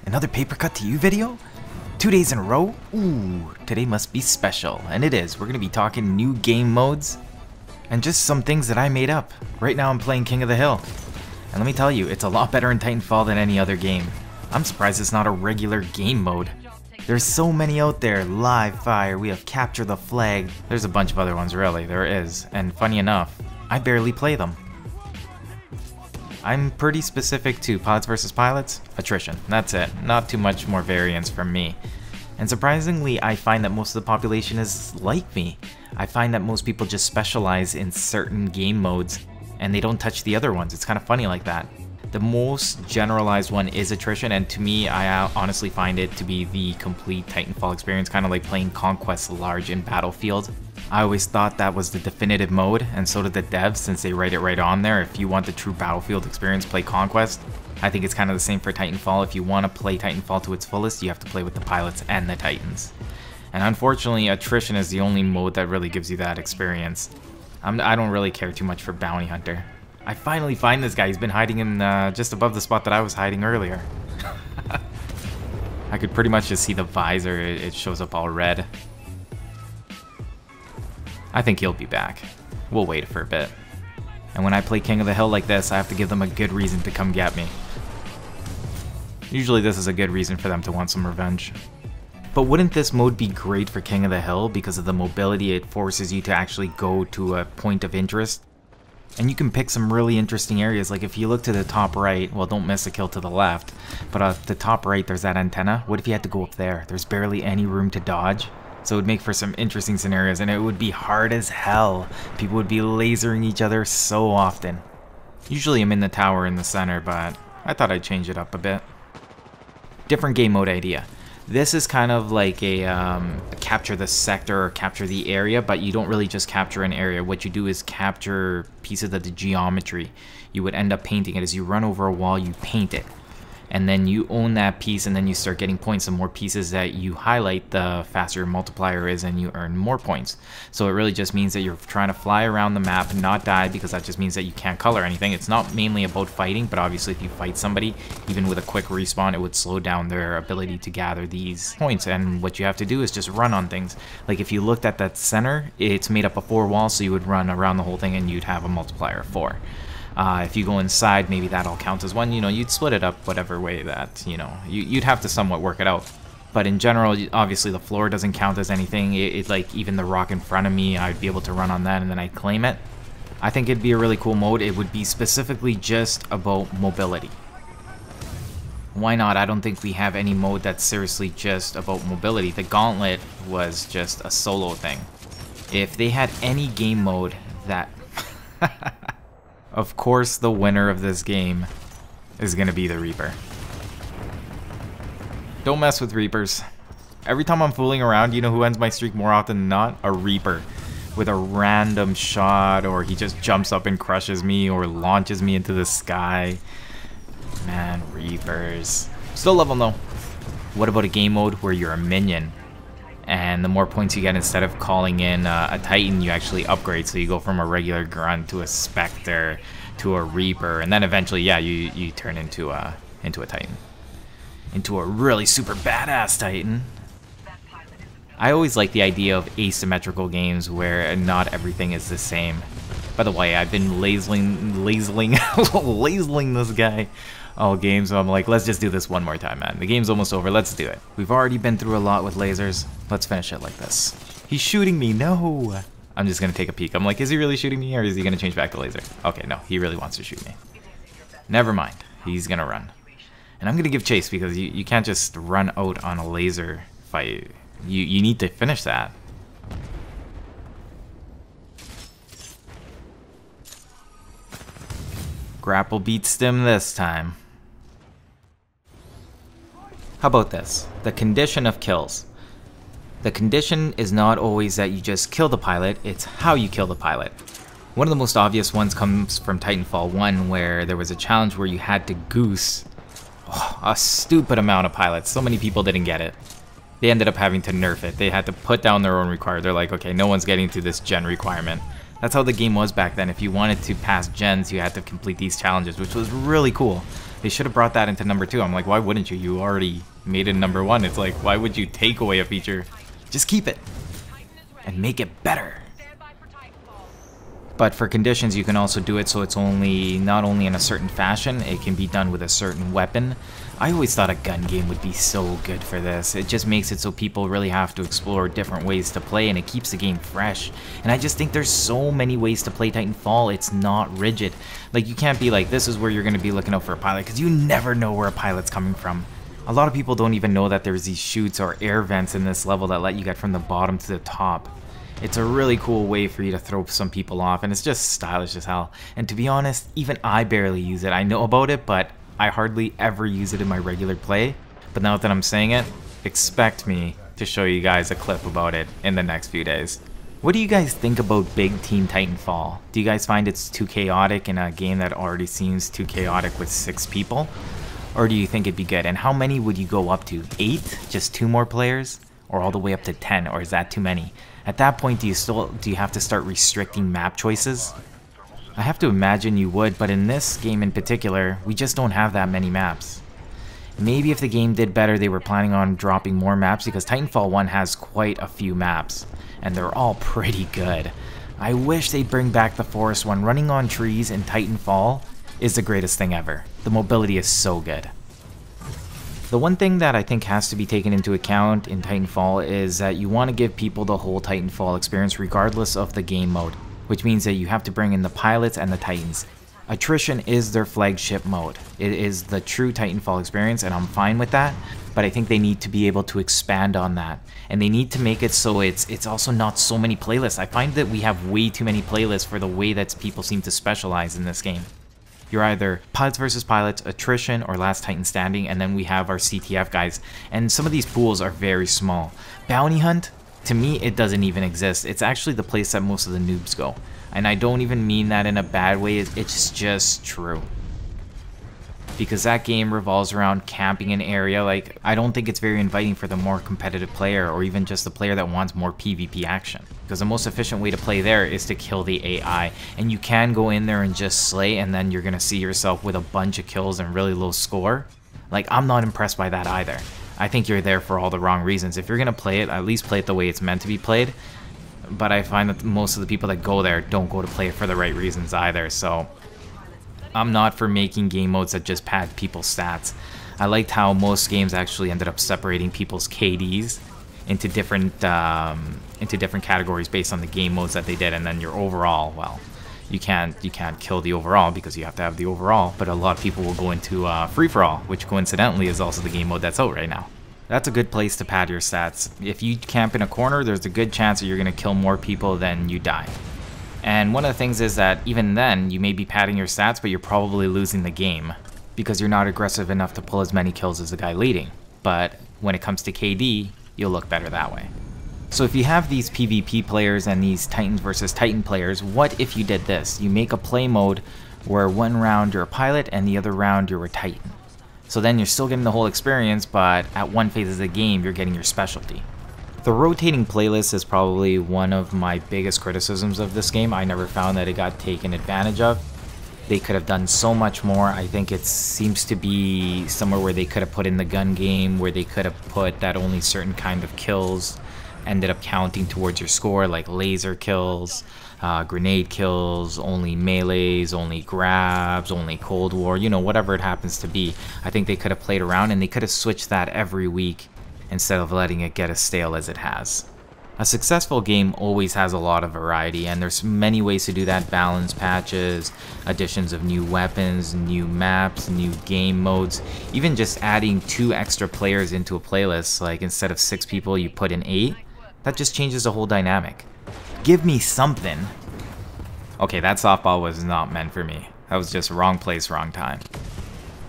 Another paper cut to you video? 2 days in a row? Ooh, today must be special, and it is. We're gonna be talking new game modes and just some things that I made up. Right now I'm playing King of the Hill, and let me tell you, it's a lot better in Titanfall than any other game. I'm surprised it's not a regular game mode. There's so many out there. Live fire, we have capture the flag. There's a bunch of other ones, really, there is. And funny enough, I barely play them. I'm pretty specific to pods versus pilots, attrition, that's it. Not too much more variance from me. And surprisingly, I find that most of the population is like me. I find that most people just specialize in certain game modes and they don't touch the other ones. It's kind of funny like that. The most generalized one is attrition, and to me, I honestly find it to be the complete Titanfall experience, kind of like playing Conquest Large in Battlefield. I always thought that was the definitive mode, and so did the devs, since they write it right on there. If you want the true Battlefield experience, play Conquest. I think it's kind of the same for Titanfall. If you want to play Titanfall to its fullest, you have to play with the pilots and the Titans. And unfortunately, attrition is the only mode that really gives you that experience. I don't really care too much for Bounty Hunter. I finally find this guy. He's been hiding in just above the spot that I was hiding earlier. I could pretty much just see the visor. It shows up all red. I think he'll be back. We'll wait for a bit. And when I play King of the Hill like this, I have to give them a good reason to come get me. Usually this is a good reason for them to want some revenge. But wouldn't this mode be great for King of the Hill because of the mobility? It forces you to actually go to a point of interest. And you can pick some really interesting areas. Like if you look to the top right, well, don't miss a kill to the left, but at the top right there's that antenna. What if you had to go up there? There's barely any room to dodge. So it would make for some interesting scenarios, and it would be hard as hell. People would be lasering each other so often. Usually I'm in the tower in the center, but I thought I'd change it up a bit. Different game mode idea. This is kind of like a capture the sector or capture the area, but you don't really just capture an area. What you do is capture pieces of the geometry. You would end up painting it. As you run over a wall, you paint it. And then you own that piece, and then you start getting points. The more pieces that you highlight, the faster your multiplier is, and you earn more points. So it really just means that you're trying to fly around the map and not die, because that just means that you can't color anything. It's not mainly about fighting, but obviously if you fight somebody, even with a quick respawn, it would slow down their ability to gather these points. And what you have to do is just run on things. Like if you looked at that center, it's made up of 4 walls, so you would run around the whole thing and you'd have a multiplier of 4. If you go inside, maybe that all counts as 1. You know, you'd split it up whatever way that, you know, you'd have to somewhat work it out. But in general, obviously the floor doesn't count as anything. It like even the rock in front of me, I'd be able to run on that and then I'd claim it. I think it'd be a really cool mode. It would be specifically just about mobility. Why not? I don't think we have any mode that's seriously just about mobility. The Gauntlet was just a solo thing. If they had any game mode that... Of course, the winner of this game is gonna be the Reaper. Don't mess with Reapers. Every time I'm fooling around, you know who ends my streak more often than not? A Reaper. With a random shot, or he just jumps up and crushes me, or launches me into the sky. Man, Reapers. Still love them though. What about a game mode where you're a minion? And the more points you get, instead of calling in a Titan, you actually upgrade. So you go from a regular grunt to a Spectre to a Reaper, and then eventually, yeah, you turn into a Titan, into a really super badass Titan. I always like the idea of asymmetrical games where not everything is the same. By the way, I've been laseling this guy all game, so I'm like, let's just do this one more time, man. The game's almost over, let's do it. We've already been through a lot with lasers. Let's finish it like this. He's shooting me, no! I'm just gonna take a peek. I'm like, is he really shooting me, or is he gonna change back to laser? Okay, no, he really wants to shoot me. Never mind, he's gonna run. And I'm gonna give chase, because you can't just run out on a laser fight. You need to finish that. Grapple beats stim this time. How about this? The condition of kills. The condition is not always that you just kill the pilot, it's how you kill the pilot. One of the most obvious ones comes from Titanfall 1, where there was a challenge where you had to goose a stupid amount of pilots. So many people didn't get it. They ended up having to nerf it. They had to put down their own requirement. They're like, okay, no one's getting to this gen requirement. That's how the game was back then. If you wanted to pass gens, you had to complete these challenges, which was really cool. They should have brought that into number 2. I'm like, why wouldn't you? You already made it number 1. It's like, why would you take away a feature? Just keep it and make it better. But for conditions, you can also do it so it's not only in a certain fashion, it can be done with a certain weapon. I always thought a gun game would be so good for this. It just makes it so people really have to explore different ways to play, and it keeps the game fresh. And I just think there's so many ways to play Titanfall, it's not rigid. Like, you can't be like, this is where you're going to be looking out for a pilot, because you never know where a pilot's coming from. A lot of people don't even know that there's these chutes or air vents in this level that let you get from the bottom to the top. It's a really cool way for you to throw some people off, and it's just stylish as hell. And to be honest, even I barely use it. I know about it, but I hardly ever use it in my regular play. But now that I'm saying it, expect me to show you guys a clip about it in the next few days. What do you guys think about Big Team Titanfall? Do you guys find it's too chaotic in a game that already seems too chaotic with 6 people? Or do you think it'd be good? And how many would you go up to? 8? Just 2 more players? Or all the way up to 10? Or is that too many? At that point, do you have to start restricting map choices? I have to imagine you would, but in this game in particular, we just don't have that many maps. Maybe if the game did better, they were planning on dropping more maps, because Titanfall 1 has quite a few maps, and they're all pretty good. I wish they'd bring back the forest one. Running on trees in Titanfall is the greatest thing ever. The mobility is so good. The one thing that I think has to be taken into account in Titanfall is that you want to give people the whole Titanfall experience regardless of the game mode, which means that you have to bring in the pilots and the Titans. Attrition is their flagship mode. It is the true Titanfall experience, and I'm fine with that, but I think they need to be able to expand on that. And they need to make it so it's also not so many playlists. I find that we have way too many playlists for the way that people seem to specialize in this game. You're either pilots versus pilots, attrition, or last Titan standing, and then we have our CTF guys. And some of these pools are very small. Bounty hunt, to me, it doesn't even exist. It's actually the place that most of the noobs go. And I don't even mean that in a bad way, it's just true. Because that game revolves around camping an area. Like, I don't think it's very inviting for the more competitive player, or even just the player that wants more PvP action. Because the most efficient way to play there is to kill the AI. And you can go in there and just slay, and then you're going to see yourself with a bunch of kills and really low score. Like, I'm not impressed by that either. I think you're there for all the wrong reasons. If you're going to play it, at least play it the way it's meant to be played. But I find that most of the people that go there don't go to play it for the right reasons either, so I'm not for making game modes that just pad people's stats. I liked how most games actually ended up separating people's KDs into different categories based on the game modes that they did, and then your overall, well, you can't kill the overall because you have to have the overall, but a lot of people will go into free-for-all, which coincidentally is also the game mode that's out right now. That's a good place to pad your stats. If you camp in a corner, there's a good chance that you're going to kill more people than you die. And one of the things is that even then, you may be padding your stats, but you're probably losing the game because you're not aggressive enough to pull as many kills as the guy leading. But when it comes to KD, you'll look better that way. So if you have these PvP players and these Titans versus Titan players, what if you did this? You make a play mode where one round you're a pilot and the other round you're a Titan. So then you're still getting the whole experience, but at one phase of the game, you're getting your specialty. The rotating playlist is probably one of my biggest criticisms of this game. I never found that it got taken advantage of. They could have done so much more. I think it seems to be somewhere where they could have put in the gun game, where they could have put that only certain kind of kills ended up counting towards your score, like laser kills, grenade kills, only melees, only grabs, only Cold War, you know, whatever it happens to be. I think they could have played around, and they could have switched that every week instead of letting it get as stale as it has. A successful game always has a lot of variety, and there's many ways to do that. Balance patches, additions of new weapons, new maps, new game modes, even just adding 2 extra players into a playlist, like instead of 6 people you put in 8. That just changes the whole dynamic. Give me something. Okay, that softball was not meant for me. That was just wrong place, wrong time.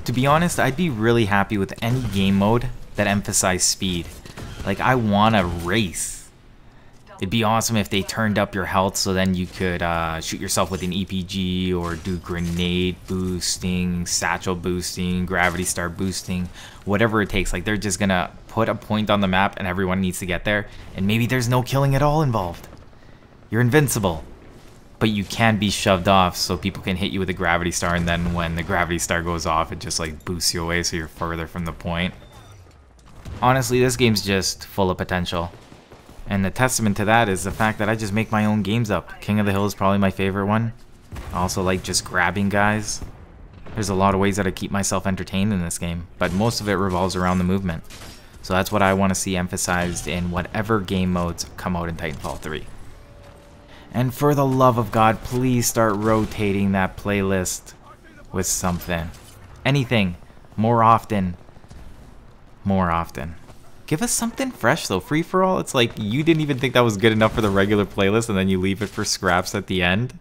To be honest, I'd be really happy with any game mode that emphasized speed. Like, I want to race. It'd be awesome if they turned up your health so then you could shoot yourself with an EPG or do grenade boosting, satchel boosting, gravity star boosting, whatever it takes. Like, they're just gonna put a point on the map and everyone needs to get there, and maybe there's no killing at all involved. You're invincible, but you can be shoved off so people can hit you with a gravity star, and then when the gravity star goes off, it just like boosts you away so you're further from the point. Honestly, this game's just full of potential. And the testament to that is the fact that I just make my own games up. King of the Hill is probably my favorite one. I also like just grabbing guys. There's a lot of ways that I keep myself entertained in this game, but most of it revolves around the movement. So that's what I want to see emphasized in whatever game modes come out in Titanfall 3. And for the love of God, please start rotating that playlist with something. Anything. More often. More often. Give us something fresh though. Free for all, it's like you didn't even think that was good enough for the regular playlist and then you leave it for scraps at the end.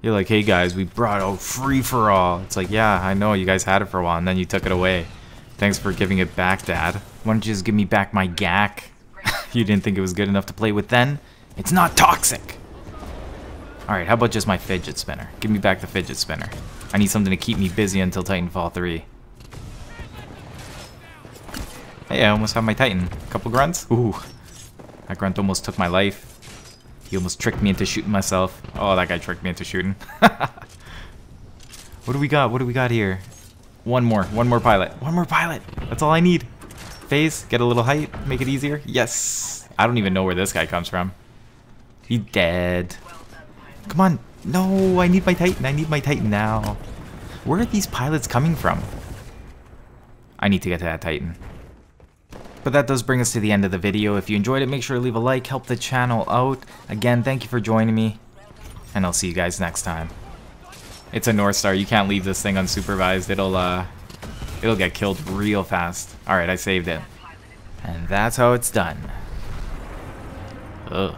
You're like, hey guys, we brought out free for all. It's like, yeah, I know, you guys had it for a while and then you took it away. Thanks for giving it back, Dad. Why don't you just give me back my GAC? You didn't think it was good enough to play with then? It's not toxic! Alright, how about just my fidget spinner? Give me back the fidget spinner. I need something to keep me busy until Titanfall 3. Hey, I almost have my Titan. Couple grunts? Ooh. That grunt almost took my life. He almost tricked me into shooting myself. Oh, that guy tricked me into shooting. What do we got? What do we got here? One more pilot. One more pilot. That's all I need. Phase, get a little height, make it easier. Yes. I don't even know where this guy comes from. He's dead. Come on. No, I need my Titan. I need my Titan now. Where are these pilots coming from? I need to get to that Titan. But that does bring us to the end of the video. If you enjoyed it, make sure to leave a like, help the channel out. Again, thank you for joining me, and I'll see you guys next time. It's a North Star. You can't leave this thing unsupervised. It'll get killed real fast. Alright, I saved it. And that's how it's done. Ugh.